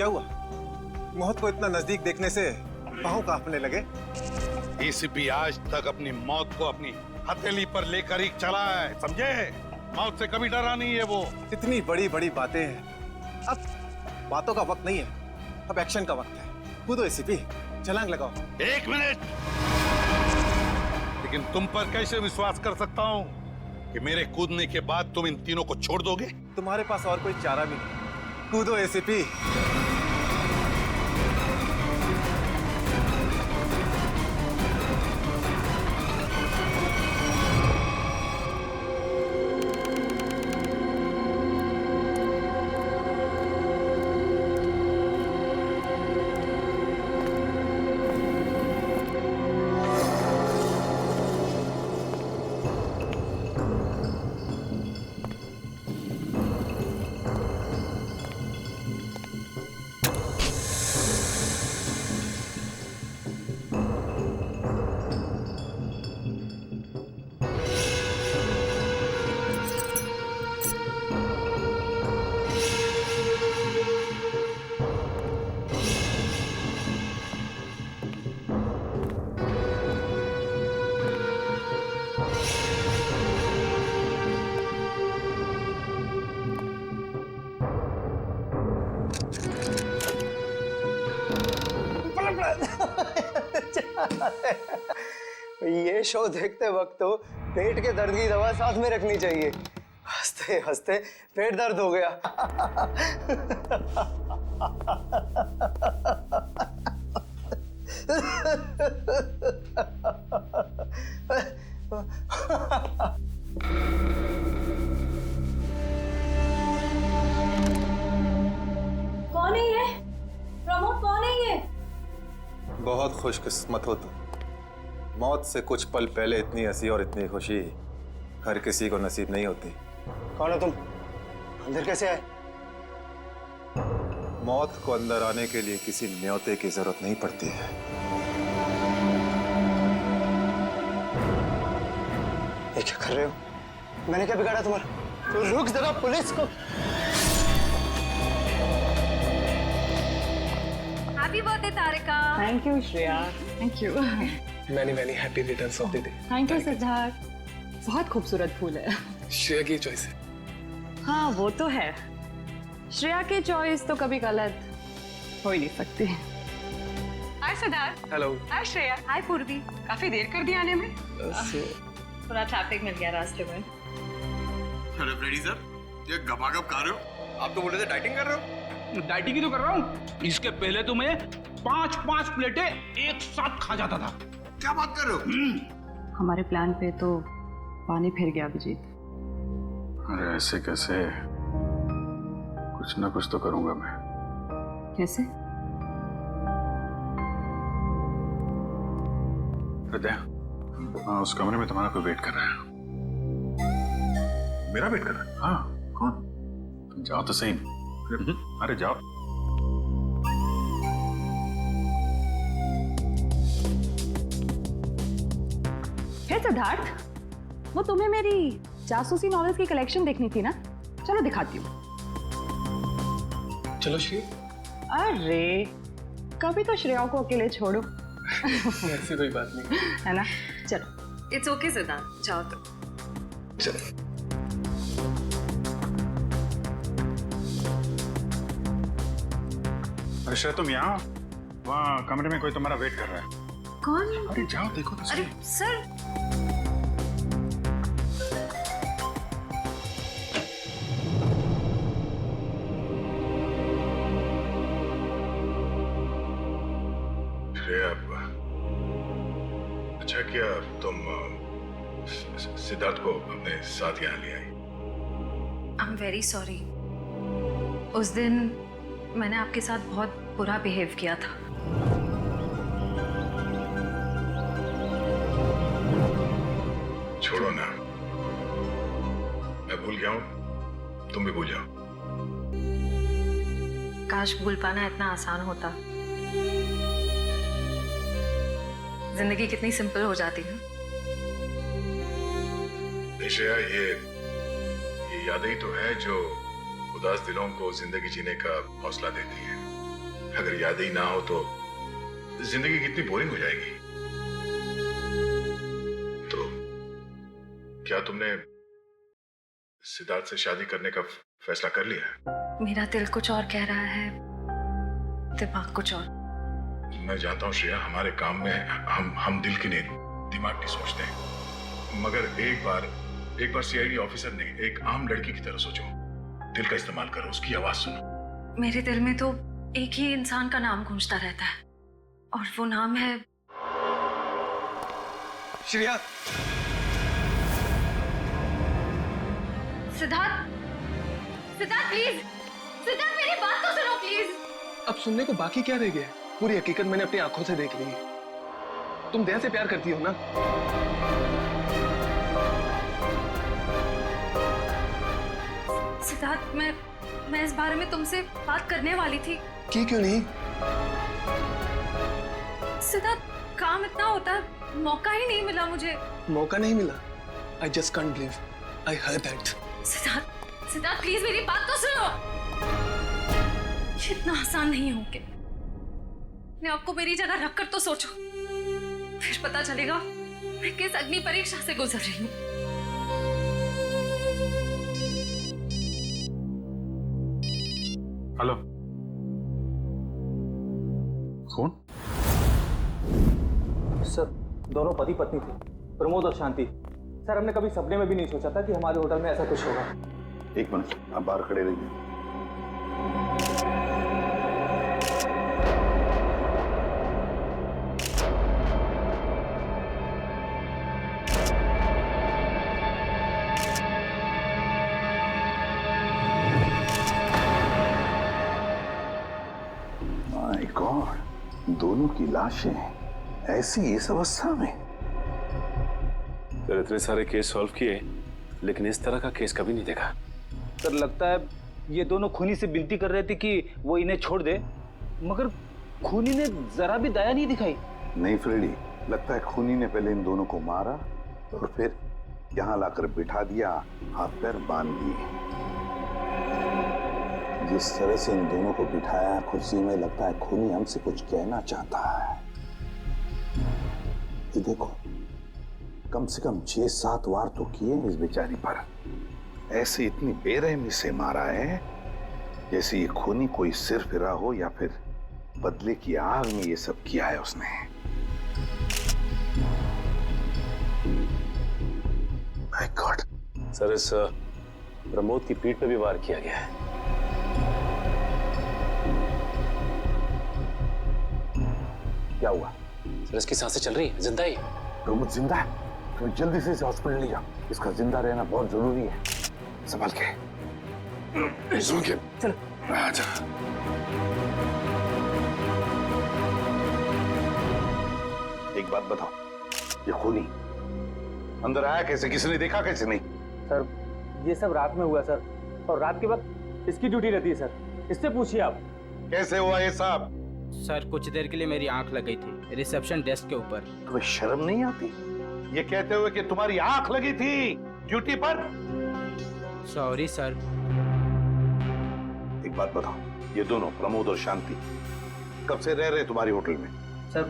क्या हुआ? मौत को इतना नजदीक देखने से पांव कांपने लगे। एसीपी आज तक अपनी मौत को अपनी हथेली पर लेकर ही चला है, समझे? मौत से कभी डरा नहीं है वो। इतनी बड़ी बड़ी बातें हैं, अब बातों का वक्त नहीं है, अब एक्शन का वक्त है। कूदो एसीपी, छलांग लगाओ। 1 मिनट, लेकिन तुम पर कैसे विश्वास कर सकता हूं कि मेरे कूदने के बाद तुम इन तीनों को छोड़ दोगे? तुम्हारे पास और कोई चारा भी नहीं। कूदो एसीपी। ये शो देखते वक्त तो पेट के दर्द की दवा साथ में रखनी चाहिए। हंसते हंसते पेट दर्द हो गया। कौन है ये? प्रमोद कौन है ये? बहुत खुशकिस्मत हो तुम। मौत से कुछ पल पहले इतनी हंसी और इतनी खुशी हर किसी को नसीब नहीं होती। कौन हो तुम? अंदर कैसे आए? मौत को अंदर आने के लिए किसी न्योते की जरूरत नहीं पड़ती है। ये क्या कर रहे हो? मैंने क्या बिगाड़ा तुम्हारा? तो रुक जरा, पुलिस को। Happy birthday Tarika. Thank you Shreya. Thank you. Many happy returns of the day. Thank you Siddharth. बहुत खूबसूरत फूल है। श्रेया की चॉइस है। हाँ वो तो है, श्रेया की चॉइस तो कभी गलत हो ही नहीं सकती। हाय सिद्धार्थ। हेलो। हाय श्रेया। हाय पूर्वी। काफी देर कर दी आने में। थोड़ा ट्रैफिक मिल गया रास्ते में। अरे फ्रेडी सर, ये गपागप खा रहे हो? आप तो बोले थे डाइटिंग कर रहे हो। डाइटिंग ही तो कर रहा हूँ। इसके पहले तो मैं 5-5 प्लेटें एक साथ खा जाता था। क्या बात कर रहे हो? हमारे प्लान पे तो पानी फिर गया अभिजीत। अरे ऐसे कैसे? कुछ ना कुछ तो करूंगा मैं। कैसे? हृदय, हाँ उस कमरे में तुम्हारा कोई वेट कर रहा है। मेरा वेट कर रहा है? हाँ। कौन? तुम जाओ तो सही। अरे जाओ। हे सिद्धार्थ, वो तुम्हें मेरी जासूसी नॉवेल्स की कलेक्शन देखनी थी ना? चलो दिखाती हूँ। चलो श्री। अरे कभी तो श्रेया को अकेले छोड़ो। ऐसी कोई बात नहीं है ना? चलो। इट्स ओके सिद्धार्थ, जाओ तो। चलो। अरे श्रेया तुम यहाँ, वहाँ कमरे में कोई तुम्हारा वेट कर रहा है। कौन? अरे जाओ देखो तो सही। अरे सर, श्रेया, अच्छा किया तुम सिद्धार्थ को अपने साथ यहाँ ले आई। I am very sorry. उस दिन मैंने आपके साथ बहुत बुरा बिहेव किया था। छोड़ो ना, मैं भूल गया हूँ, तुम भी भूल जाओ। काश भूल पाना इतना आसान होता। जिंदगी कितनी सिंपल हो जाती है। निश्चय ये यादें ही तो है जो उदास दिलों को जिंदगी जीने का हौसला देती है। अगर यादें ही ना हो तो जिंदगी कितनी बोरिंग हो जाएगी। तो क्या तुमने सिद्धार्थ से शादी करने का फैसला कर लिया? मेरा दिल कुछ और कह रहा है, दिमाग कुछ और। मैं जानता हूँ श्रेया, हमारे काम में हम दिल की नहीं दिमाग की सोचते हैं, मगर एक बार सीआईडी ऑफिसर ने एक आम लड़की की तरह सोचो, दिल का इस्तेमाल करो, उसकी आवाज सुनो। मेरे दिल में तो एक ही इंसान का नाम गूंजता रहता है और वो नाम है श्रेया। सिद्धार्थ। सिद्धार्थ प्लीज, सिद्धार्थ मेरी बात तो सुनो प्लीज। अब सुनने को बाकी क्या रह गया है? पूरी हकीकत मैंने अपनी आंखों से देख ली है। तुम दया से प्यार करती हो ना? सिद्धार्थ, मैं इस बारे में तुमसे बात करने वाली थी। क्यों नहीं? सिद्धार्थ, काम इतना होता है, मौका ही नहीं मिला मुझे। मौका नहीं मिला? I just can't believe I heard that. Siddharth please मेरी बात तो सुनो। ये इतना आसान नहीं हो के। अपने आपको मेरी जगह रखकर तो सोचो, फिर पता चलेगा मैं किस अग्नि परीक्षा से गुजर रही हूँ। हेलो, कौन? सर, दोनों पति पत्नी थे, प्रमोद और शांति। सर, हमने कभी सपने में भी नहीं सोचा था कि हमारे होटल में ऐसा कुछ होगा। एक मिनट, आप बाहर खड़े रहिए। माय गॉड, दोनों की लाशें ऐसी इस अवस्था में। सर, इतने सारे केस सॉल्व किए लेकिन इस तरह का केस कभी नहीं देखा। सर, लगता है ये दोनों खूनी से विनती कर रहे थे कि वो इन्हें छोड़ दे, मगर खूनी ने जरा भी दया नहीं दिखाई। नहीं फ्रेडी, लगता है खूनी ने पहले इन दोनों को मारा और फिर यहाँ लाकर बिठा दिया, हाथ पैर बांध दिए। जिस तरह से इन दोनों को बिठाया कुर्सी में, लगता है खूनी हमसे कुछ कहना चाहता है। ये देखो, कम से कम 6-7 वार तो किए इस बेचारी पर। ऐसे इतनी बेरहमी से मारा है जैसे ये खूनी कोई सिर फिरा हो या फिर बदले की आग में ये सब किया है उसने। My God. सर, इस प्रमोद की पीठ पे भी वार किया गया है। क्या हुआ? सर, इसकी सांसें चल रही है, जिंदा ही। प्रमोद जिंदा है? तो जल्दी से इसे हॉस्पिटल ले जाओ, इसका जिंदा रहना बहुत जरूरी है। संभाल के। चल। आजा। एक बात बताओ, ये खूनी अंदर आया कैसे? किसी ने देखा कैसे? नहीं सर, ये सब रात में हुआ सर, और रात के वक्त इसकी ड्यूटी रहती है सर, इससे पूछिए आप। कैसे हुआ ये सब? सर, कुछ देर के लिए मेरी आंख लगी थी रिसेप्शन डेस्क के ऊपर। तुम्हें शर्म नहीं आती ये कहते हुए कि तुम्हारी आंख लगी थी ड्यूटी पर? Sorry sir. एक बात बताओ, ये दोनों प्रमोद और शांति कब से रह रहे तुम्हारी होटल में? सर,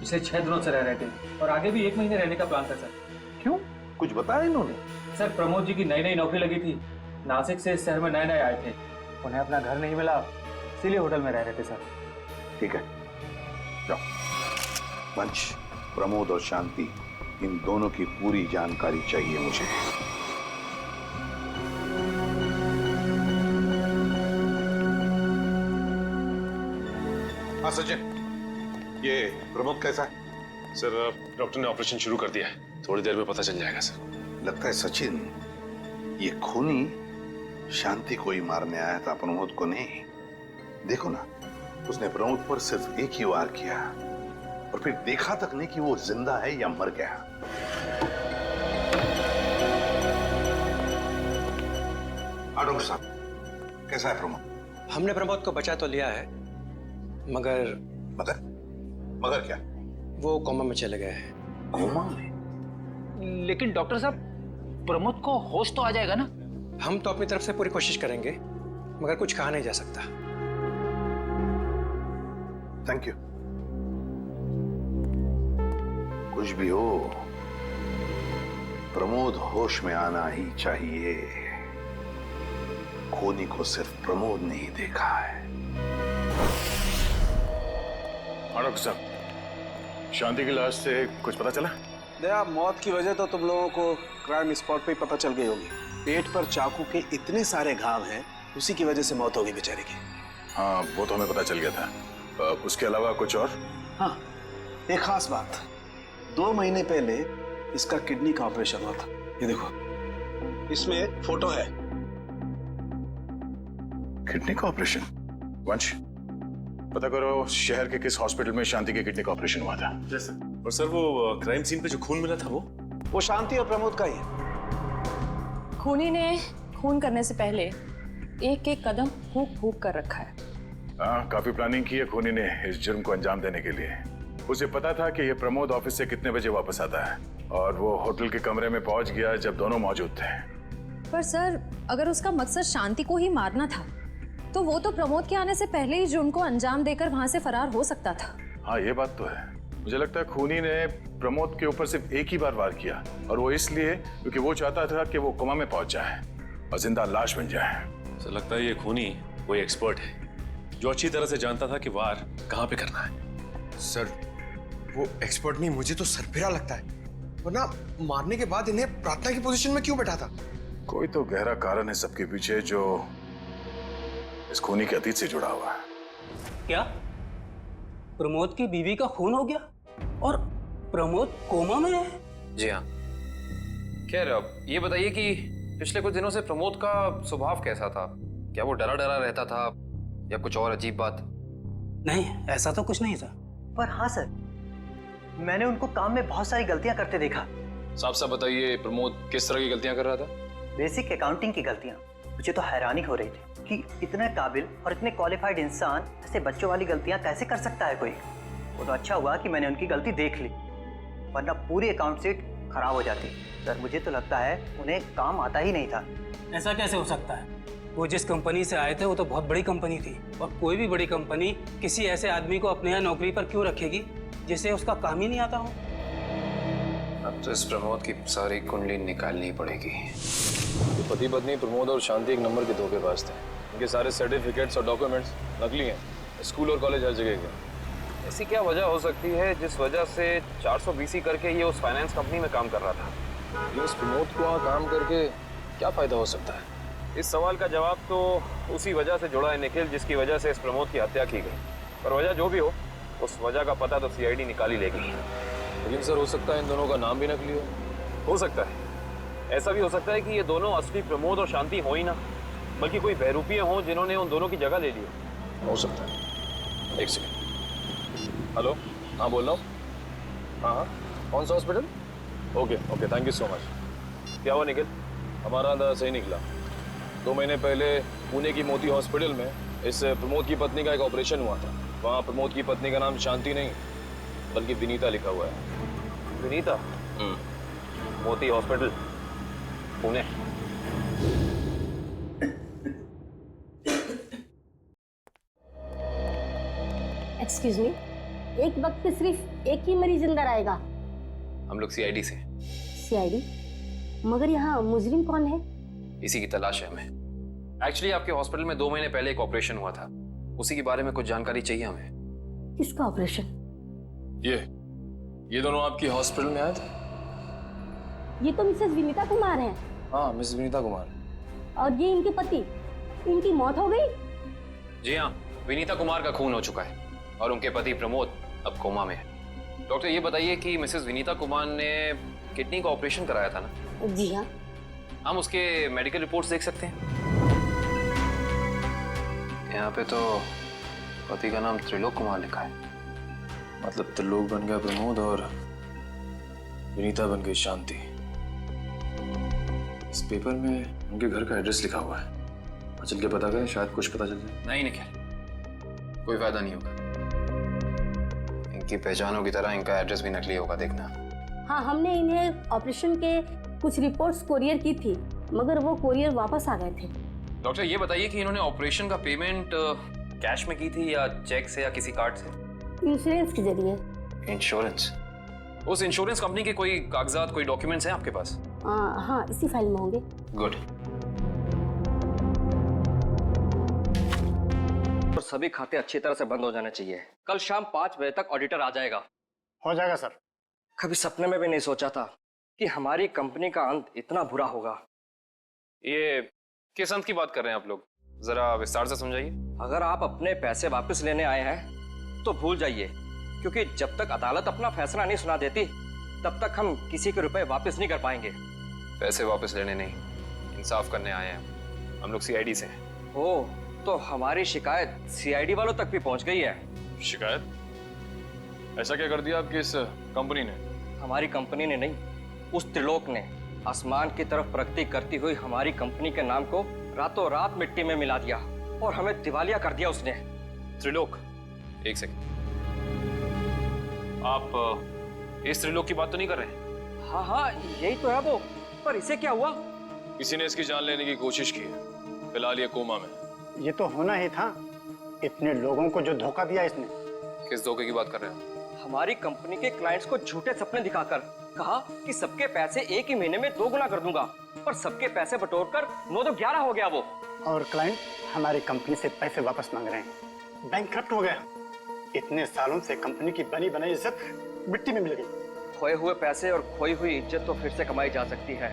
पिछले 6 दिनों से रह रहे थे और आगे भी 1 महीने रहने का प्लान था सर। क्यों, कुछ बताया इन्होंने? सर, प्रमोद जी की नई नौकरी लगी थी, नासिक से इस शहर में नए आए थे, उन्हें अपना घर नहीं मिला, इसीलिए होटल में रह रहे थे सर। ठीक है, जाओ। पंच, प्रमोद और शांति, इन दोनों की पूरी जानकारी चाहिए मुझे। हाँ सचिन, ये प्रमोद कैसा है? सर, डॉक्टर ने ऑपरेशन शुरू कर दिया है, थोड़ी देर में पता चल जाएगा सर। लगता है सचिन, ये खूनी शांति को ही मारने आया था, प्रमोद को नहीं। देखो ना, उसने प्रमोद पर सिर्फ एक ही वार किया और फिर देखा तक नहीं कि वो जिंदा है या मर गया। डॉक्टर साहब, कैसा है प्रमोद? हमने प्रमोद को बचा तो लिया है, मगर मगर क्या? वो कोमा में चले गए हैं। कोमा में? लेकिन डॉक्टर साहब, प्रमोद को होश तो आ जाएगा ना? हम तो अपनी तरफ से पूरी कोशिश करेंगे, मगर कुछ कहा नहीं जा सकता। Thank you. कुछ भी हो, प्रमोद होश में आना ही चाहिए। खूनी को सिर्फ प्रमोद ने ही देखा है। शांति की लाश से कुछ पता चला? दया, मौत की वजह तो तुम लोगों को क्राइम स्पॉट पे ही पता चल गई होगी। पेट पर चाकू के इतने सारे घाव हैं, उसी की वजह से मौत हो गई बेचारे की। हाँ, वो तो हमें पता चल गया था। उसके अलावा कुछ और? हाँ, एक खास बात। 2 महीने पहले इसका किडनी का ऑपरेशन हुआ था। ये देखो, इसमें फोटो है। किडनी का ऑपरेशन? वंश, पता करो शहर के किस हॉस्पिटल में शांति के किडनी का ऑपरेशन हुआ था। जैसे और सर, वो क्राइम सीन पे जो खून मिला था वो शांति और प्रमोद का ही है। खूनी ने खून करने से पहले एक एक कदम फूंक फूंक कर रखा है। हाँ, काफी प्लानिंग की है खूनी ने इस जुर्म को अंजाम देने के लिए। उसे पता था कि ये प्रमोद ऑफिस से कितने बजे वापस आता है, और वो होटल के कमरे में पहुंच गया जब दोनों मौजूद थे। पर सर, अगर उसका मकसद शांति को ही मारना था तो वो तो प्रमोद के आने से पहले ही जुर्म को अंजाम देकर वहां से फरार हो सकता था। हाँ, ये बात तो है। मुझे लगता है खूनी ने प्रमोद के ऊपर सिर्फ एक ही बार वार किया, और वो इसलिए क्योंकि वो चाहता था कि वो कोमा में पहुंच जाए और जिंदा लाश बन जाए। सर, लगता है ये खूनी कोई एक्सपर्ट है जो अच्छी तरह से जानता था कि वार कहाँ पे करना है। सर, वो एक्सपर्ट नहीं, मुझे तो सरफिरा लगता है। वरना मारने के बाद इन्हें प्रार्थना की पोजीशन में क्यों बैठा था? कोई तो गहरा कारण है सबके पीछे जो इस खूनी के अतीत से जुड़ा हुआ है। क्या प्रमोद की बीवी का खून हो गया और प्रमोद कोमा में है? जी हाँ। खैर, अब ये बताइए कि पिछले कुछ दिनों से प्रमोद का स्वभाव कैसा था? क्या वो डरा डरा रहता था या कुछ और अजीब बात? नहीं, ऐसा तो कुछ नहीं था। पर हाँ सर, मैंने उनको काम में बहुत सारी गलतियां करते देखा। साफ साफ बताइए, प्रमोद किस तरह की गलतियां कर रहा था? बेसिक अकाउंटिंग की गलतियां। मुझे तो हैरानी हो रही थी कि इतने काबिल और इतने क्वालिफाइड इंसान ऐसे बच्चों वाली गलतियां कैसे कर सकता है कोई। वो तो अच्छा हुआ कि मैंने उनकी गलती देख ली, वरना पूरी अकाउंट शीट खराब हो जाती। सर, मुझे तो लगता है उन्हें काम आता ही नहीं था। ऐसा कैसे हो सकता है? वो जिस कंपनी से आए थे वो तो बहुत बड़ी कंपनी थी, और कोई भी बड़ी कंपनी किसी ऐसे आदमी को अपने यहाँ नौकरी पर क्यों रखेगी जिसे उसका काम ही नहीं आता हो? अब तो इस प्रमोद की सारी कुंडली निकालनी पड़ेगी। पति पत्नी प्रमोद और शांति एक नंबर के धोखेबाज थे। उनके सारे सर्टिफिकेट्स और डॉक्यूमेंट्स नकली हैं। स्कूल और कॉलेज हर जगह के। ऐसी क्या वजह हो सकती है जिस वजह से 420 करके ये उस फाइनेंस कंपनी में काम कर रहा था? ये इस प्रमोद को वहाँ काम करके क्या फायदा हो सकता है? इस सवाल का जवाब तो उसी वजह से जुड़ा है निखिल, जिसकी वजह से इस प्रमोद की हत्या की गई। पर वजह जो भी हो, उस वजह का पता तो CID निकाल ही लेगी। लेकिन सर, हो सकता है इन दोनों का नाम भी नकली हो सकता है। ऐसा भी हो सकता है कि ये दोनों असली प्रमोद और शांति हो ही ना, बल्कि कोई बहरूपिये हों जिन्होंने उन दोनों की जगह ले ली हो सकता है। एक सेकंड। हेलो, हाँ बोल रहा हूँ। हाँ, कौन सा hospital? Okay, thank you so much. क्या हुआ निखिल? हमारा अंदाजा सही निकला। 2 महीने पहले पुणे की मोती हॉस्पिटल में इस प्रमोद की पत्नी का एक ऑपरेशन हुआ था। वहाँ प्रमोद की पत्नी का नाम शांति नहीं बल्कि विनीता लिखा हुआ है। विनीता? मोती हॉस्पिटल, पुणे। एक्सक्यूज मी, एक वक्त पे सिर्फ एक ही मरीज अंदर आएगा? हम लोग CID से। CID? मगर यहाँ मुजरिम कौन है? इसी की तलाश है हमें। एक्चुअली आपके हॉस्पिटल में 2 महीने पहले एक ऑपरेशन हुआ था, उसी के बारे में कुछ जानकारी चाहिए हमें। किसका ऑपरेशन? ये दोनों आपकी हॉस्पिटल में आए थे? ये तो मिसेस विनीता कुमार हैं। हाँ, मिसेस विनीता कुमार। और ये इनके पति, इनकी मौत हो गई? जी हाँ, विनीता कुमार का खून हो चुका है और उनके पति प्रमोद अब कोमा में है। डॉक्टर, ये बताइए कि मिसेस विनीता कुमार ने किडनी का ऑपरेशन कराया था ना? जी हाँ। हम उसके मेडिकल रिपोर्ट्स देख सकते हैं? यहाँ पे तो पति का नाम त्रिलोक कुमार लिखा है। मतलब त्रिलोक बन गया प्रमोद और विनीता बन गई शांति। इस पेपर में उनके घर का एड्रेस लिखा हुआ है। चल के पता करें, शायद कुछ पता चल जाए। नहीं निखिल, कोई फायदा नहीं होगा। इनकी पहचानों की तरह इनका एड्रेस भी नकली होगा, देखना। हाँ, हमने इन्हें ऑपरेशन के कुछ रिपोर्ट्स कोरियर की थी, मगर वो कोरियर वापस आ गए थे। डॉक्टर, ये बताइए कि इन्होंने ऑपरेशन का पेमेंट कैश में की थी या चेक से या किसी कार्ड से? इंश्योरेंस के जरिए। इंश्योरेंस? उस इंश्योरेंस कंपनी के कोई कागजात, कोई डॉक्यूमेंट्स हैं आपके पास? हाँ, इसी फाइल में होंगे। गुड। और सभी खाते अच्छी तरह से बंद हो जाने चाहिए। कल शाम 5 बजे तक ऑडिटर आ जाएगा। हो जाएगा सर। कभी सपने में भी नहीं सोचा था कि हमारी कंपनी का अंत इतना बुरा होगा। ये किस अंत की बात कर रहे हैं आप लोग? जरा विस्तार से समझाइए। अगर आप अपने पैसे वापस लेने आए हैं तो भूल जाइए, क्योंकि जब तक अदालत अपना फैसला नहीं सुना देती तब तक हम किसी के रुपए वापस नहीं कर पाएंगे। पैसे वापस लेने नहीं, इंसाफ करने आए हैं। हम लोग सीआईडी से हैं। ओह, तो हमारी शिकायत सीआईडी वालों तक भी पहुंच गई है। शिकायत? ऐसा क्या कर दिया आपकी इस कंपनी ने? हमारी कंपनी ने नहीं, उस त्रिलोक ने आसमान की तरफ प्रगति करती हुई हमारी कंपनी के नाम को रातों रात मिट्टी में मिला दिया और हमें दिवालिया कर दिया उसने। त्रिलोक? एक सेकंड, आप इस त्रिलोक की बात तो नहीं कर रहे? हाँ हाँ, यही तो है वो। पर इसे क्या हुआ? किसी ने इसकी जान लेने की कोशिश की है। फिलहाल ये कोमा में। ये तो होना ही था, इतने लोगों को जो धोखा दिया इसने। किस धोखे की बात कर रहे हैं? हमारी कंपनी के क्लाइंट्स को झूठे सपने दिखाकर कहा कि सबके पैसे एक ही महीने में 2 गुना कर दूंगा, पर सबके पैसे बटोरकर 9 तो 11 हो गया वो। और क्लाइंट हमारी कंपनी से पैसे वापस मांग रहे हैं। बैंकक्रप्ट हो गया। इतने सालों से कंपनी की बनी बनाई इज्जत मिट्टी में मिल गई। खोए हुए पैसे और खोई हुई इज्जत तो फिर से कमाई जा सकती है,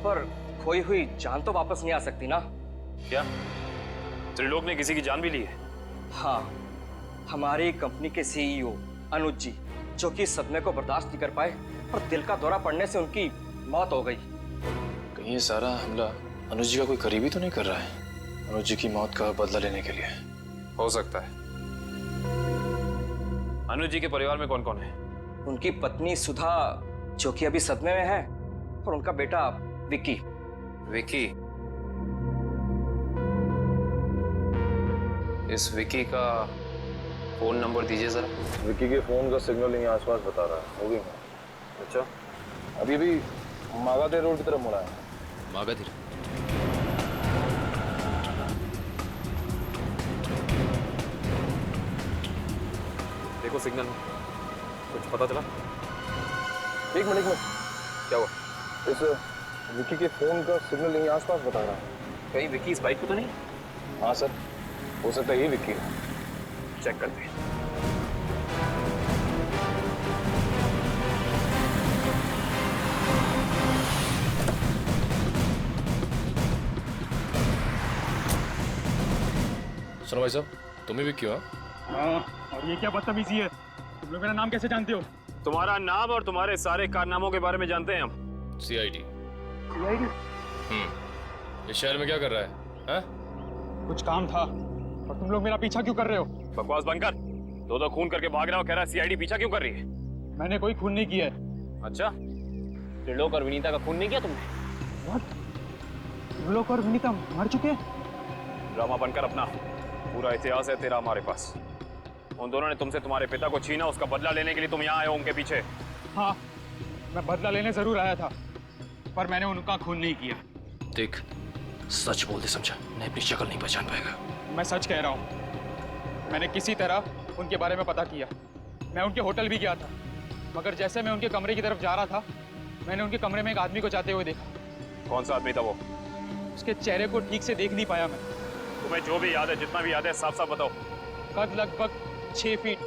पर खोई हुई जान तो वापस नहीं आ सकती ना। क्या त्रिलोक ने किसी की जान भी ली है? हाँ, हमारी कंपनी के सीईओ अनुज जी, जो कि सदमे को बर्दाश्त नहीं कर पाए और दिल का दौरा पड़ने से उनकी मौत हो गई। कहीं ये सारा हमला अनुज जी का कोई करीबी तो नहीं कर रहा है? अनुज जी की मौत का बदला लेने के लिए? हो सकता है। अनुज जी के परिवार में कौन कौन है? उनकी पत्नी सुधा, जो कि अभी सदमे में है, और उनका बेटा विक्की। विक्की? इस विक्की का फोन नंबर दीजिए जरा। विक्की के फोन का सिग्नल यहीं आसपास बता रहा है। होगी। अच्छा, अभी भी मागाधे रोड की तरफ मुड़ा है। मागाधे? देखो सिग्नल में कुछ पता चला? एक मिनट में। क्या हुआ? इस विक्की के फोन का सिग्नल यहीं आसपास बता रहा है। कहीं विक्की इस बाइक पे तो नहीं? हाँ सर, हो सकता है ये विक्की है। चेक करते हैं। सुनो भाई साहब, तुम ही विक्की हो? हाँ, और ये क्या बदतमीजी है? तुम लोग मेरा नाम कैसे जानते हो? तुम्हारा नाम और तुम्हारे सारे कारनामों के बारे में जानते हैं हम। सीआईडी। सीआईडी? इस शहर में क्या कर रहा है? हाँ? कुछ काम था और तुम लोग मेरा पीछा क्यों कर रहे हो? बकवास बंद कर। दो खून करके भाग रहा हो, कह रहा है सीआईडी पीछा क्यों कर रही है? मैंने कोई खून नहीं किया है। अच्छा, त्रिलोक और विनीता का खून नहीं किया तुमने? What? त्रिलोक और विनीता मर चुके हैं? ड्रामा बनकर अपना पूरा इतिहास है तेरा हमारे पास। उन दोनों ने तुमसे तुम्हारे पिता को छीना, उसका बदला लेने के लिए तुम यहाँ आए हो उनके पीछे। हाँ, मैं बदला लेने जरूर आया था, पर मैंने उनका खून नहीं किया। देख, सच बोल दे समझा, नहीं अपनी शक्ल नहीं पहचान पाएगा। मैं सच कह रहा हूँ। मैंने किसी तरह उनके बारे में पता किया। मैं उनके होटल भी गया था, मगर जैसे मैं उनके कमरे की तरफ जा रहा था, मैंने उनके कमरे में एक आदमी को जाते हुए देखा। कौन सा आदमी था वो? उसके चेहरे को ठीक से देख नहीं पाया मैं। तुम्हें जो भी याद है, जितना भी याद है, साफ साफ बताओ। कद लगभग 6 फीट,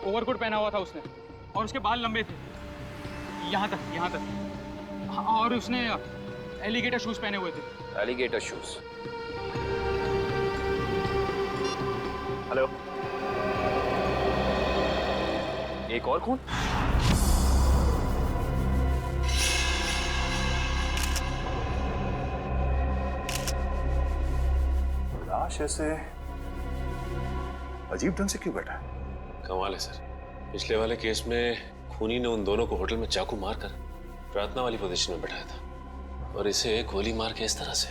ओवरकोट पहना हुआ था उसने, और उसके बाल लंबे थे यहाँ तक। हाँ, और उसने एलिगेटर शूज पहने हुए थे। Alligator shoes? हेलो, एक और खून? लाश ऐसे अजीब ढंग से क्यों बैठा है? कमाल है सर, पिछले वाले केस में खूनी ने उन दोनों को होटल में चाकू मारकर प्रार्थना वाली पोजीशन में बैठाया था, और इसे गोली मार के इस तरह से।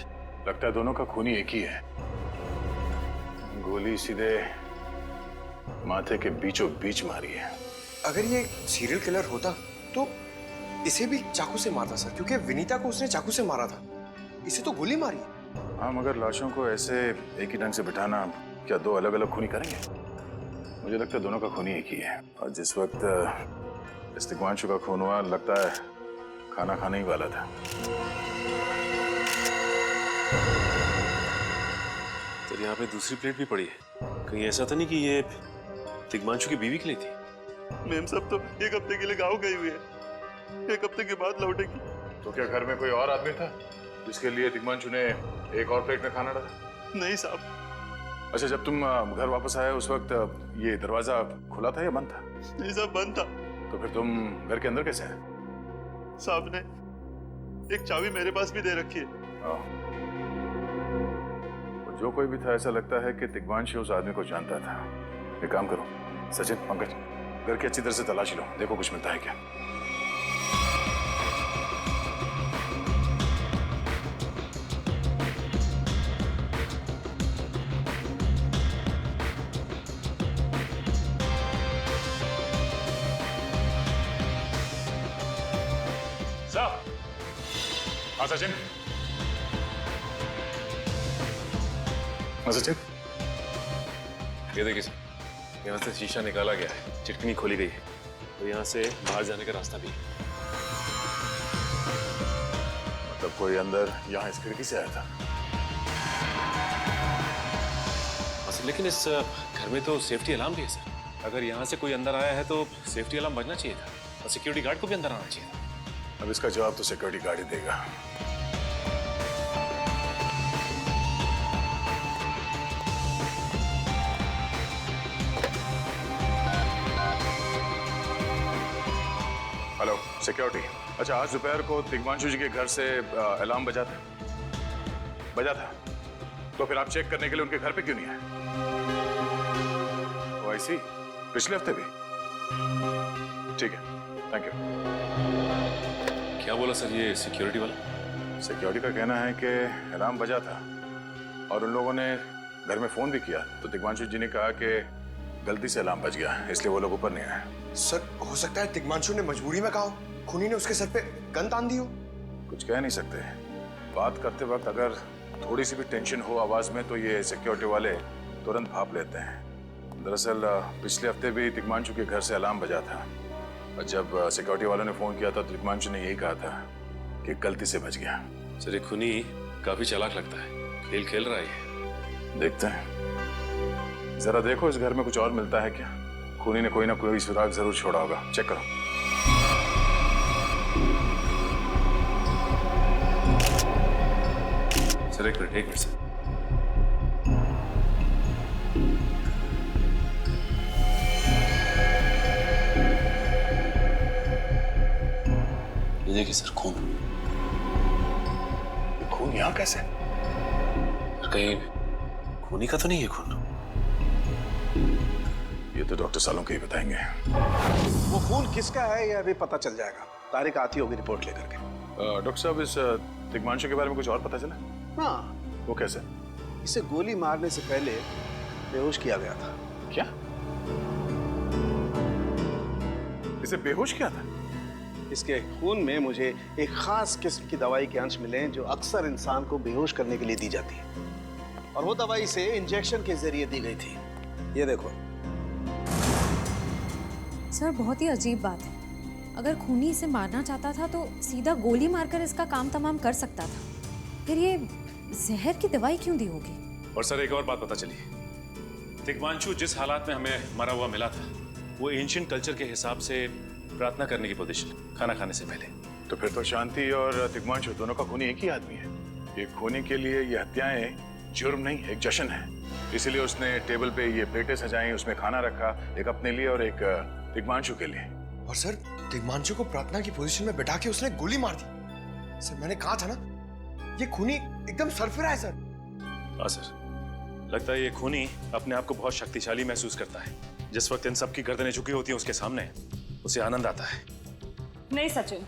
लगता है दोनों का खूनी एक ही है। गोली सीधे माथे के बीचों बीच मारी है। अगर ये सीरियल किलर होता तो इसे भी चाकू से मारता सर, क्योंकि विनीता को उसने चाकू से मारा था, इसे तो गोली मारी। हाँ, मगर लाशों को ऐसे एक ही ढंग से बिठाना क्या दो अलग अलग खूनी करेंगे? मुझे लगता है दोनों का खून ही एक ही है, और जिस वक्त इस तिग्मांशु का खून हुआ लगता है खाना खाने ही वाला था। तो यहाँ पे दूसरी प्लेट भी पड़ी है, कहीं ऐसा तो नहीं कि ये तिग्मांशु की बीवी के लिए थी? मैम सब तो एक हफ्ते के लिए गाँव गई हुई है, एक हफ्ते के बाद लौटेगी। तो क्या घर में कोई और आदमी था जिसके लिए तिग्मांशु ने एक और प्लेट में खाना डाला? नहीं साहब। अच्छा, जब तुम घर वापस आए उस वक्त ये दरवाजा खुला था या बंद था? नहीं साहब, बंद था। तो फिर तुम घर के अंदर कैसे आए? साहब ने एक चाबी मेरे पास भी दे रखी है। जो कोई भी था, ऐसा लगता है कि तिग्मांशु उस आदमी को जानता था। एक काम करो सचिन, पंकज, घर की अच्छी तरह से तलाशी लो, देखो कुछ मिलता है क्या। हाँ सचिन, हाँ सचिन, ये देखिए सर, यहाँ से शीशा निकाला गया है, चिटकनी खोली गई है, तो यहाँ से बाहर जाने का रास्ता भी है। मतलब कोई अंदर यहाँ इस खिड़की से आया था? लेकिन इस घर में तो सेफ्टी अलार्म भी है सर। अगर यहाँ से कोई अंदर आया है तो सेफ्टी अलार्म बजना चाहिए था, और सिक्योरिटी गार्ड को भी अंदर आना चाहिए था। अब इसका जवाब तो सिक्योरिटी गार्ड ही देगा। हेलो सिक्योरिटी, अच्छा आज दोपहर को तिग्मांशु जी के घर से अलार्म बजा था, तो फिर आप चेक करने के लिए उनके घर पे क्यों नहीं आए? ओ आई सी, पिछले हफ्ते भी? ठीक है, थैंक यू। क्या बोला सर ये सिक्योरिटी वाला? सिक्योरिटी का कहना है कि अलार्म बजा था और उन लोगों ने घर में फोन भी किया, तो तिग्मांशु जी ने कहा कि गलती से अलार्म बज गया, इसलिए वो लोग ऊपर नहीं आए। सर, हो सकता है तिग्मांशु ने मजबूरी में कहा, खूनी ने उसके सर पे गन तान दी हो। कुछ कह नहीं सकते, बात करते वक्त अगर थोड़ी सी भी टेंशन हो आवाज में तो ये सिक्योरिटी वाले तुरंत भाप लेते हैं। दरअसल पिछले हफ्ते भी तिग्मांशु के घर से अलार्म बजा था, और जब सिक्योरिटी वालों ने फोन किया था तो तिग्मांशु ने यही कहा था कि गलती से बच गया। सर ये खूनी काफी चालाक लगता है, खेल खेल रहा है। देखते हैं, जरा देखो इस घर में कुछ और मिलता है क्या। खूनी ने कोई ना कोई सुराग जरूर छोड़ा होगा, चेक करो। सर एक मिनट सर। ये देखिए सर, खून। ये खून यहाँ कैसे? कहीं खूनी का तो नहीं है खून? ये तो डॉक्टर सालों के ही बताएंगे। वो खून किसका है ये अभी पता चल जाएगा, तारिक आती होगी रिपोर्ट लेकर के। डॉक्टर साहब, इस तिग्मांशु के बारे में कुछ और पता चला? हाँ। वो कैसे? इसे गोली मारने से पहले बेहोश किया गया था। क्या? इसे बेहोश किया था? इसके खून में मुझे एक खास किस्म की दवाई के अंश मिले जो अक्सर इंसान को बेहोश करने के लिए दी जाती है, और वो दवाई इसे इंजेक्शन के जरिए दी गई थी। ये देखो सर, बहुत ही अजीब बात है। अगर खूनी इसे मारना चाहता था तो सीधा गोली मारकर इसका काम तमाम कर सकता था, फिर ये जहर की दवाई क्यों दी होगी? और सर एक और बात पता चली, तिग्मांशु जिस हालात में हमें मरा हुआ मिला था वो एंशिएंट कल्चर के हिसाब से प्रार्थना करने की पोजीशन, खाना खाने से पहले। तो फिर तो शांति और तिग्मांशु दोनों का खूनी एक ही आदमी है। ये खूनी के लिए ये हत्याएं जुर्म नहीं, एक जश्न है। इसीलिए उसने टेबल पे ये प्लेटें सजाई, उसमें खाना रखा, एक अपने लिए और एक तिग्मांशु के लिए। और सर, तिग्मांशु को प्रार्थना की पोजीशन में बैठा के उसने गोली मार दी। सर मैंने कहा था ना, ये खूनी एकदम सरफिरा है सर। हाँ सर, लगता है ये खूनी अपने आप को बहुत शक्तिशाली महसूस करता है। जिस वक्त इन सब की गर्दनें झुकी होती हैं उसके सामने, उसे आनंद आता है। नहीं सचिन,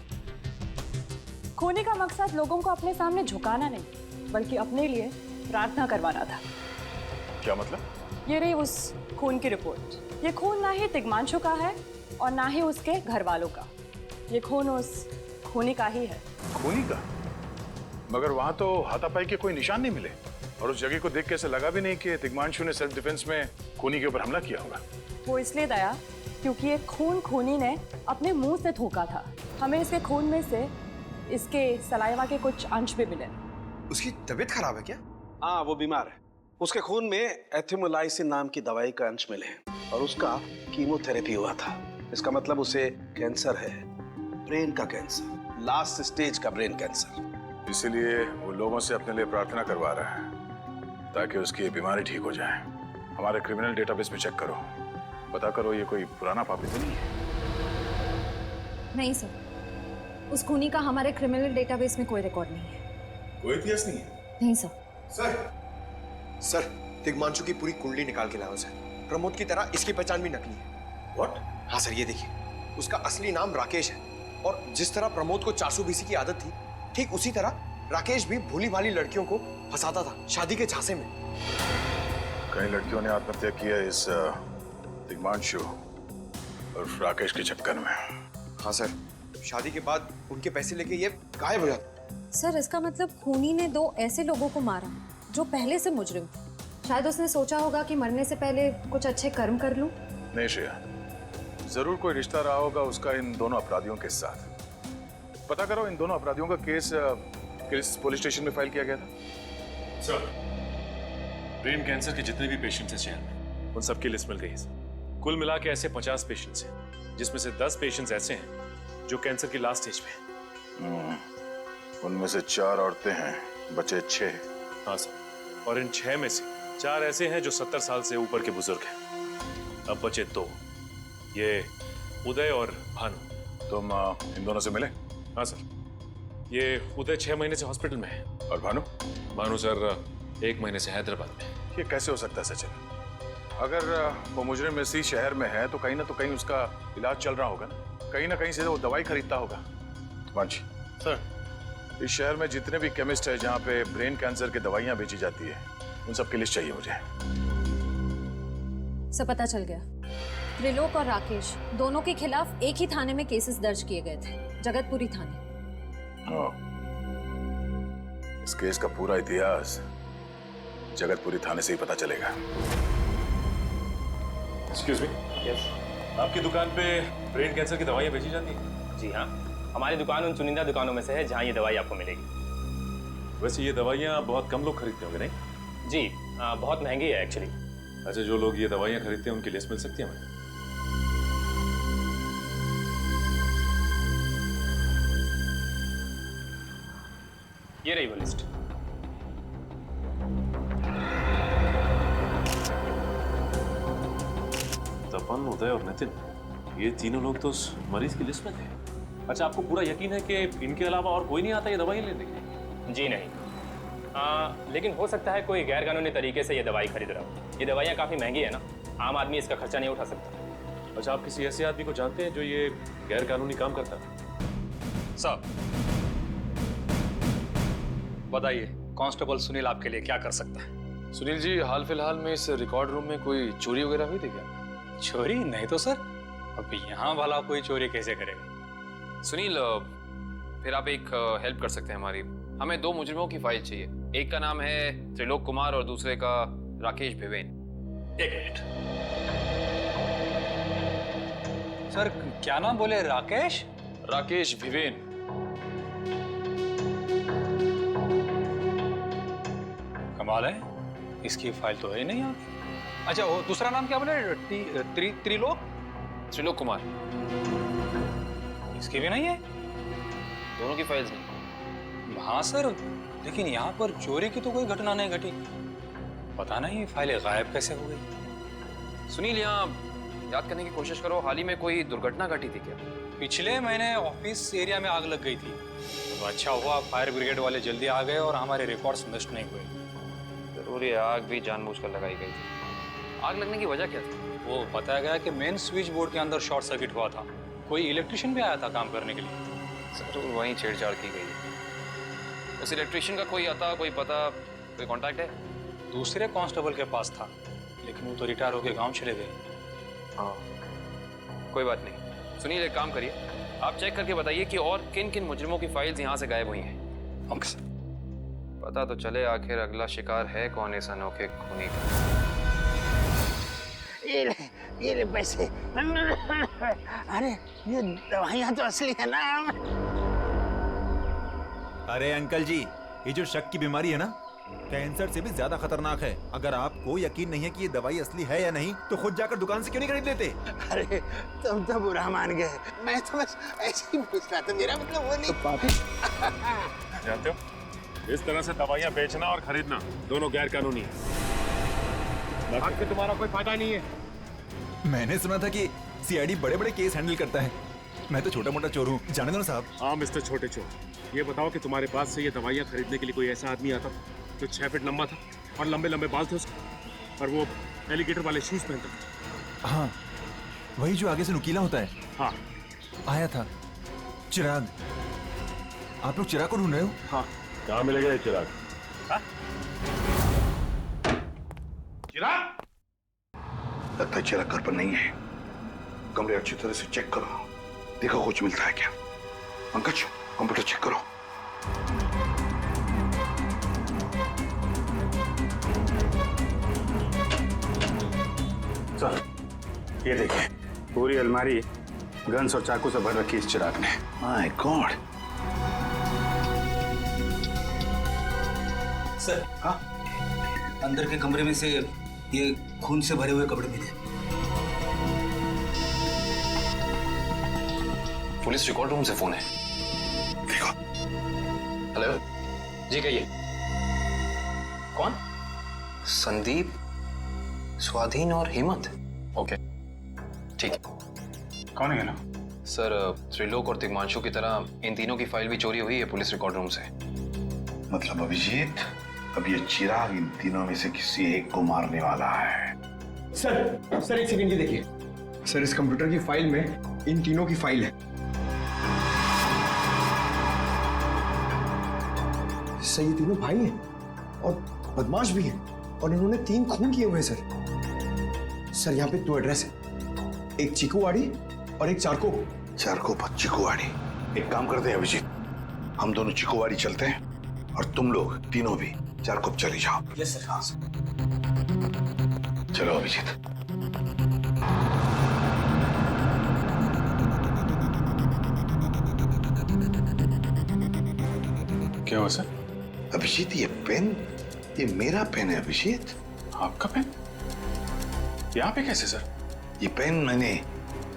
खूनी का मकसद लोगों को अपने सामने झुकाना नहीं, बल्कि अपने लिए प्रार्थना करवाना था। क्या मतलब? ये रही उस खून की रिपोर्ट। ये खून ना ही तिग्मांशु का है और ना ही उसके घर वालों का। ये खून उस खूनी का ही है। खूनी का? मगर वहां तो हाथापाई के कोई निशान नहीं मिले, और उस जगह को देख के ऐसा लगा भी नहीं कि तिग्मांशु ने सेल्फ डिफेंस में खूनी के ऊपर हमला किया होगा। वो इसलिए दया क्योंकि एक खून खूनी ने अपने मुंह से थूका था। हमें इसके खून में से इसके सलाइवा के कुछ अंश भी मिले। उसकी तबीयत खराब है क्या? हाँ, वो बीमार है। उसके खून में एथिमोलाइसिन नाम की दवाई का अंश मिले हैं और उसका कीमोथेरेपी हुआ था। इसका मतलब उसे कैंसर है, ब्रेन का कैंसर, लास्ट स्टेज का ब्रेन कैंसर। इसीलिए वो लोगों से अपने लिए प्रार्थना करवा रहा है ताकि उसकी बीमारी ठीक हो जाए। हमारे क्रिमिनल डेटाबेस में चेक करो, पता करो ये कोई पुराना पापी तो नहीं है। नहीं सर, उस खूनी का हमारे क्रिमिनल डेटाबेस में कोई रिकॉर्ड नहीं है। कोई इतिहास नहीं है? नहीं सर। सर, दिग्मांशु की पूरी कुंडली निकाल के लाओ सर। प्रमोद की तरह इसकी पहचान भी नकली है। What? हाँ सर, ये देखिए, उसका असली नाम राकेश है और जिस तरह प्रमोद को 400 बीसी की आदत थी, ठीक उसी तरह राकेश भी भोली भाली लड़कियों को फंसाता था शादी के झांसे में। कई लड़कियों ने आत्महत्या की है इस दिग्मांशु और राकेश के चक्कर में। हाँ सर, शादी के बाद उनके पैसे लेके ये गायब हो जाता। सर, इसका मतलब खूनी ने 2 ऐसे लोगों को मारा जो पहले से मुजरिम थे। शायद उसने सोचा होगा कि मरने से पहले कुछ अच्छे कर्म कर लूं। नहीं श्रेया, जरूर कोई रिश्ता रहा होगा उसका इन दोनों अपराधियों के साथ। पता करो इन दोनों अपराधियों का केस किस पुलिस स्टेशन में फाइल किया गया था? सर, ब्रेन कैंसर के जितने भी पेशेंट्स हैं शहर में, उन सबकी लिस्ट मिल गई है। कुल मिला के ऐसे 50 पेशेंट्स हैं, जिसमें से 10 पेशेंट्स ऐसे हैं जो कैंसर की लास्ट स्टेज पे हैं। उनमें से 4 औरतें हैं, बचे 6। हाँ सर, और इन 6 में से 4 ऐसे हैं जो 70 साल से ऊपर के बुजुर्ग हैं। अब बचे 2, ये उदय और भानु। तुम इन दोनों से मिले? हाँ सर, ये उदय 6 महीने से हॉस्पिटल में है। और भानु? भानु सर 1 महीने से हैदराबाद में। ये कैसे हो सकता है सचिन? अगर वो मुजरिम इसी शहर में है तो कहीं उसका इलाज चल रहा होगा ना कहीं से वो दवाई खरीदता होगा। मांझी सर, इस शहर में जितने भी केमिस्ट है जहाँ पे ब्रेन कैंसर की दवाइयाँ बेची जाती है, उन सब की लिस्ट चाहिए मुझे। सब पता चल गया। त्रिलोक और राकेश दोनों के खिलाफ एक ही थाने में केसेस दर्ज किए गए थे, जगतपुरी थाने। इस केस का पूरा इतिहास जगतपुरी थाने से ही पता चलेगा। Excuse me. यस। आपकी दुकान पे ब्रेन कैंसर की दवाइयाँ बेची जाती हैं? जी हाँ, हमारी दुकान उन चुनिंदा दुकानों में से है जहाँ ये दवाई आपको मिलेगी। वैसे ये दवाइयाँ बहुत कम लोग खरीदते होंगे, नहीं? जी, बहुत महंगी है एक्चुअली। अच्छा, जो लोग ये दवाइयाँ खरीदते हैं उनकी लिस्ट मिल सकती है हमें? ये रही वो लिस्ट। तपन, उदय और नितिन, ये तीनों लोग तो उस मरीज की लिस्ट में थे। अच्छा, आपको पूरा यकीन है कि इनके अलावा और कोई नहीं आता ये दवाई लेने के लिए? जी नहीं, लेकिन हो सकता है कोई गैर कानूनी तरीके से ये दवाई खरीद रहा हो। ये दवाइयाँ काफ़ी महंगी है ना, आम आदमी इसका खर्चा नहीं उठा सकता। अच्छा, आप किसी ऐसे आदमी को जानते हैं जो ये गैर कानूनी काम करता है? साहब बताइए, कांस्टेबल सुनील आपके लिए क्या कर सकता है? सुनील जी, हाल फिलहाल में इस रिकॉर्ड रूम में कोई चोरी वगैरह हुई थी क्या? चोरी नहीं तो सर, अब यहाँ वाला कोई चोरी कैसे करेगा? सुनील, फिर आप एक हेल्प कर सकते हैं हमारी। हमें 2 मुजरिमों की फाइल चाहिए। एक का नाम है त्रिलोक कुमार और दूसरे का राकेश भिवेन। एक मिनट सर, क्या नाम बोले? राकेश? राकेश भिवेन। कमाल है, इसकी फाइल तो है नहीं यार। अच्छा, वो दूसरा नाम क्या बोले? त्रिलोक? त्रिलोक कुमार। इसकी भी नहीं है? दोनों की फाइल्स नहीं। हाँ सर, लेकिन यहाँ पर चोरी की तो कोई घटना नहीं घटी। पता नहीं फाइलें गायब कैसे हो गई। सुनील, यहाँ याद करने की कोशिश करो, हाल ही में कोई दुर्घटना घटी थी क्या? पिछले महीने ऑफिस एरिया में आग लग गई थी, तो अच्छा हुआ फायर ब्रिगेड वाले जल्दी आ गए और हमारे रिकॉर्ड्स नष्ट नहीं हुए। जरूर ये आग भी जानबूझकर लगाई गई थी। आग लगने की वजह क्या थी? वो बताया गया कि मेन स्विच बोर्ड के अंदर शॉर्ट सर्किट हुआ था। कोई इलेक्ट्रिशियन भी आया था काम करने के लिए। जरूर वहीं छेड़छाड़ की गई। उस इलेक्ट्रिशियन का कोई आता, कोई पता, कोई कांटेक्ट है? दूसरे कांस्टेबल के पास था, लेकिन वो तो रिटायर होकर गांव चले गए। हाँ, कोई बात नहीं। सुनील, एक काम करिए, आप चेक करके बताइए कि और किन किन मुजरिमों की फाइल्स यहाँ से गायब हुई हैं। पता तो चले आखिर अगला शिकार है कौन इस अनोखे खूनी का। ये ले पैसे। अरे ये दवाइयाँ तो असली है ना। अरे अंकल जी, ये जो शक की बीमारी है ना, कैंसर से भी ज्यादा खतरनाक है। अगर आपको यकीन नहीं है कि ये दवाई असली है या नहीं, तो खुद जाकर दुकान से क्यों नहीं खरीद लेते? अरे तुम तो बुरा मान गए, मैं तो बस ऐसे ही पूछ रहा था, मेरा मतलब वो नहीं। जानते हो, इस तरह से दवाइयाँ बेचना और खरीदना दोनों गैर कानूनी है। बाकी तुम्हारा कोई फायदा नहीं है। मैंने सुना था कि सीआईडी बड़े-बड़े केस हैंडल करता है। मैं तो छोटा-मोटा चोर हूँ, जाने दो ना साहब। हाँ मिस्टर छोटे चोर, ये बताओ कि तुम्हारे पास से ये दवाइयाँ खरीदने के लिए कोई ऐसा आदमी आता था जो 6 फीट लंबा था और लंबे लंबे बाल थे उसके, और वो एलिगेटर वाले शूज पहनता था? हाँ, वही जो आगे से नुकीला होता है। हाँ, आया था चिराग। आप लोग चिराग को ढूंढ रहे हो? हाँ। कहाँ मिलेगा ये चिराग? हाँ? चिराग? लगता है चिराग घर पर नहीं है। कमरे अच्छी तरह से चेक करो, देखो कुछ मिलता है क्या। पंकज, कंप्यूटर चेक करो। सर, ये देखिए, पूरी अलमारी गन्स और चाकू से भर रखी इस चिराग ने। My God. सर, हाँ, अंदर के कमरे में से ये खून से भरे हुए कपड़े मिले। पुलिस रिकॉर्ड रूम से फोन है। देखो। हेलो, जी कहिए। कौन? संदीप, स्वाधीन और हेमंत। ओके, ठीक है। कौन है ना? सर, त्रिलोक और तिग्मांशु की तरह इन तीनों की फाइल भी चोरी हुई है पुलिस रिकॉर्ड रूम से। मतलब अभिजीत, अब ये चिराग इन तीनों में से किसी एक को मारने वाला है। सर एक सेकंड, ये देखिए सर, इस कंप्यूटर की फाइल में इन तीनों की फाइल है। सर ये तीनों भाई हैं और बदमाश भी हैं, और इन्होंने 3 खून किए हुए हैं सर। सर यहाँ पे 2 एड्रेस है, एक चीकूवाड़ी और एक चारकोप। चारकोप और चीकूवाड़ी। एक काम करते हैं अभिजीत, हम दोनों चीकूवाड़ी चलते हैं और तुम लोग तीनों भी चारकोप चले जाओ। Yes sir. हाँ चलो अभिजीत। क्या हुआ सर? अभिजीत, ये पेन, ये मेरा पेन है अभिजीत। आपका पेन? यहाँ पे कैसे सर? ये पेन मैंने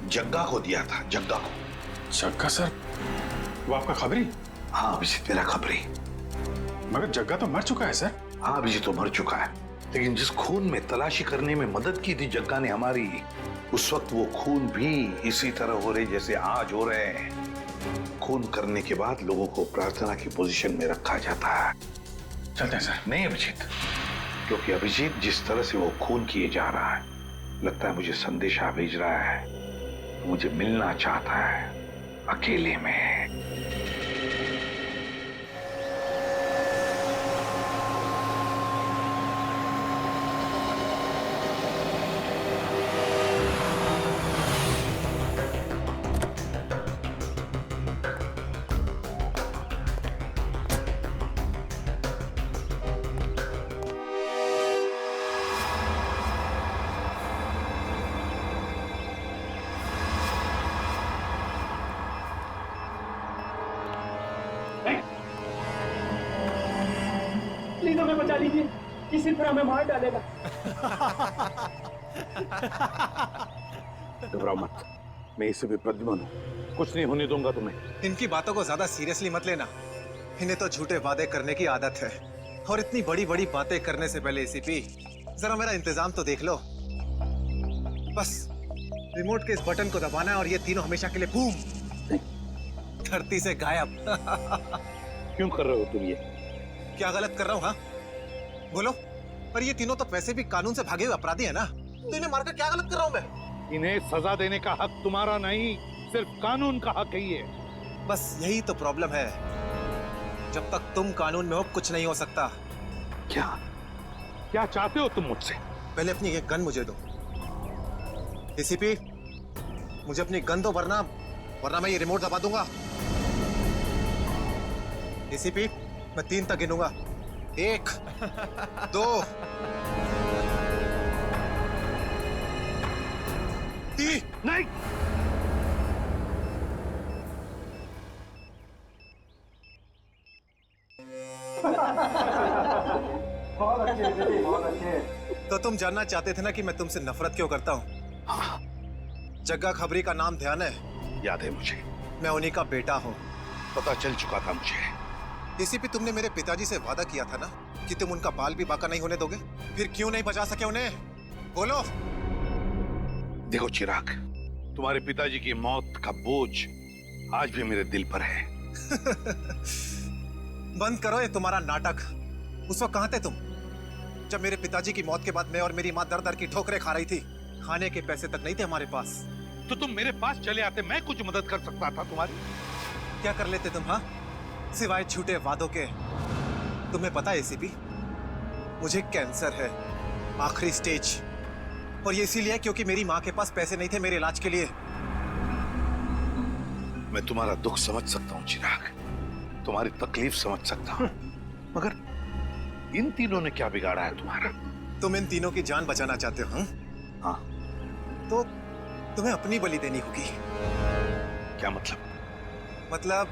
जग्गा को दिया था, जग्गा को। जग्गा सर? वो आपका खबरी? हाँ अभिजीत, मेरा खबरी। मगर जग्गा तो मर चुका है सर। हाँ अभिजीत, तो मर चुका है, लेकिन जिस खून में तलाशी करने में मदद की थी जग्गा ने हमारी, उस वक्त वो खून भी इसी तरह हो रहे जैसे आज हो रहे हैं। खून करने के बाद लोगों को प्रार्थना की पोजीशन में रखा जाता है। चलते हैं सर। नहीं अभिजीत, क्योंकि अभिजीत जिस तरह से वो खून किए जा रहा है, लगता है मुझे संदेशा भेज रहा है, मुझे मिलना चाहता है अकेले में। प्लीज हमें बचा लीजिए, किसी तरह हमें मार डालेगा। घबराओ मत, मैं इसे भी प्रद्युम्न हूं, कुछ नहीं होने दूंगा तुम्हें। इनकी बातों को ज्यादा सीरियसली मत लेना। इन्हें तो झूठे वादे करने की आदत है, और इतनी बड़ी बड़ी बातें करने से पहले एसीपी जरा मेरा इंतजाम तो देख लो। बस रिमोट के इस बटन को दबाना है और ये तीनों हमेशा के लिए बूम, धरती से गायब। क्यों कर रहे हो तुम ये? क्या गलत कर रहा हूँ? हाँ बोलो। पर ये तीनों तो पैसे भी कानून से भागे हुए अपराधी है ना, तो इन्हें मारकर क्या गलत कर रहा हूँ मैं? इन्हें सजा देने का हक तुम्हारा नहीं, सिर्फ कानून का हक ही है। बस यही तो प्रॉब्लम है, जब तक तुम कानून में हो कुछ नहीं हो सकता। क्या क्या चाहते हो तुम मुझसे? पहले अपनी एक गन मुझे दो एसीपी, मुझे अपनी गन दो, वरना मैं ये रिमोट दबा दूंगा। एसीपी, मैं 3 तक गिनूंगा। 1 2 बेटी नहीं। बहुत अच्छे, बहुत अच्छे। तो तुम जानना चाहते थे ना कि मैं तुमसे नफरत क्यों करता हूँ? हाँ। जग्गा खबरी का नाम ध्यान है? याद है मुझे। मैं उन्हीं का बेटा हूँ। पता चल चुका था मुझे। एसीपी, तुमने मेरे पिताजी से वादा किया था ना कि तुम उनका बाल भी बाका नहीं होने दोगे। फिर क्यों नहीं बचा सके उन्हें? बोलो। देखो चिराग, तुम्हारे पिताजी की मौत का बोझ आज भी मेरे दिल पर है। बंद करो ये तुम्हारा नाटक। उस वक्त कहाँ थे तुम जब मेरे पिताजी की मौत के बाद मैं और मेरी माँ दर दर की ठोकरें खा रही थी? खाने के पैसे तक नहीं थे हमारे पास। तो तुम मेरे पास चले आते, मैं कुछ मदद कर सकता था तुम्हारी। क्या कर लेते तुम? हाँ, सिवाय झूठे वादों के। तुम्हें पता है एसीपी, मुझे कैंसर है, आखिरी स्टेज। और ये इसीलिए क्योंकि मेरी माँ के पास पैसे नहीं थे मेरे इलाज के लिए। मैं तुम्हारा दुख समझ सकता हूँ चिराग, तुम्हारी तकलीफ समझ सकता हूँ, मगर इन तीनों ने क्या बिगाड़ा है तुम्हारा? तुम इन तीनों की जान बचाना चाहते हो? हाँ। तो तुम्हें अपनी बलि देनी होगी। क्या मतलब? मतलब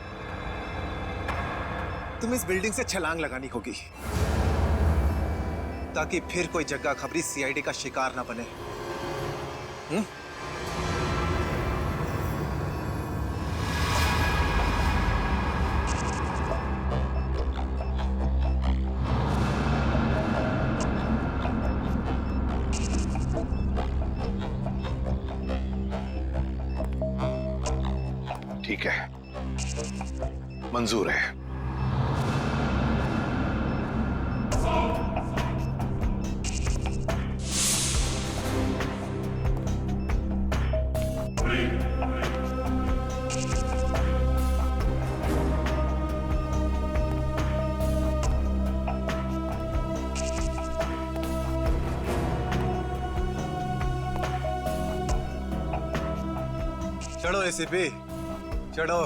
तुम इस बिल्डिंग से छलांग लगानी होगी ताकि फिर कोई जग्गा खबरी सीआईडी का शिकार ना बने। ठीक है, मंजूर है। चढ़ो एसीपी, चढ़ो।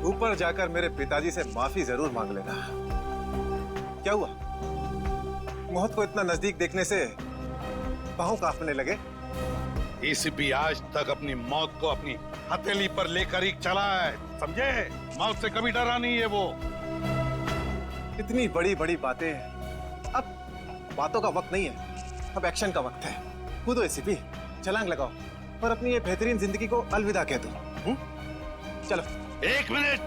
ऊपर जाकर मेरे पिताजी से माफी जरूर मांग लेना। क्या हुआ? मौत को इतना नजदीक देखने से पांव कांपने लगे? एसीपी आज तक अपनी मौत को अपनी हथेली पर लेकर ही चला है, समझे? मौत से कभी डरा नहीं है वो। इतनी बड़ी बड़ी बातें, अब बातों का वक्त नहीं है, अब एक्शन का वक्त है। कूदो एसीपी, छलांग लगाओ और अपनी ये बेहतरीन जिंदगी को अलविदा कह दो। चलो। एक मिनट,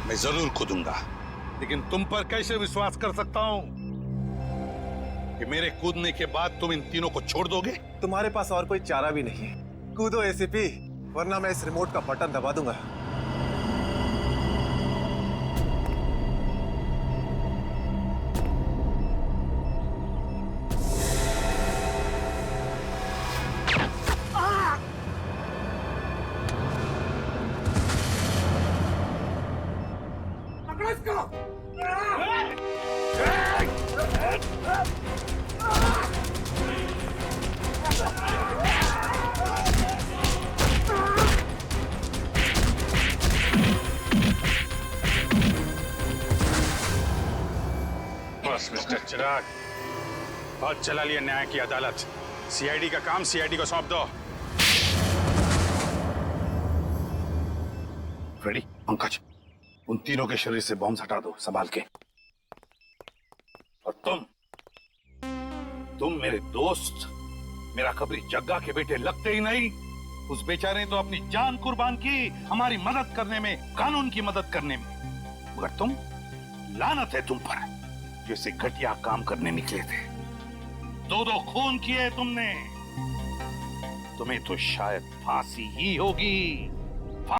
मैं जरूर कूदूंगा, लेकिन तुम पर कैसे विश्वास कर सकता हूं कि मेरे कूदने के बाद तुम इन तीनों को छोड़ दोगे? तुम्हारे पास और कोई चारा भी नहीं है। कूदो एसीपी, वरना मैं इस रिमोट का बटन दबा दूंगा। बस मिस्टर चिराग, बहुत चला लिया न्याय की अदालत। सीआईडी का काम सीआईडी को सौंप दो। रेडी? पंकज, उन तीनों के शरीर से बॉम्ब हटा दो, संभाल के। और तुम मेरे दोस्त, मेरा खबरी जग्गा के बेटे लगते ही नहीं। उस बेचारे ने तो अपनी जान कुर्बान की हमारी मदद करने में, कानून की मदद करने में, मगर तुम, लानत है तुम पर, जैसे घटिया काम करने निकले थे। दो खून किए तुमने, तुम्हें तो शायद फांसी ही होगी।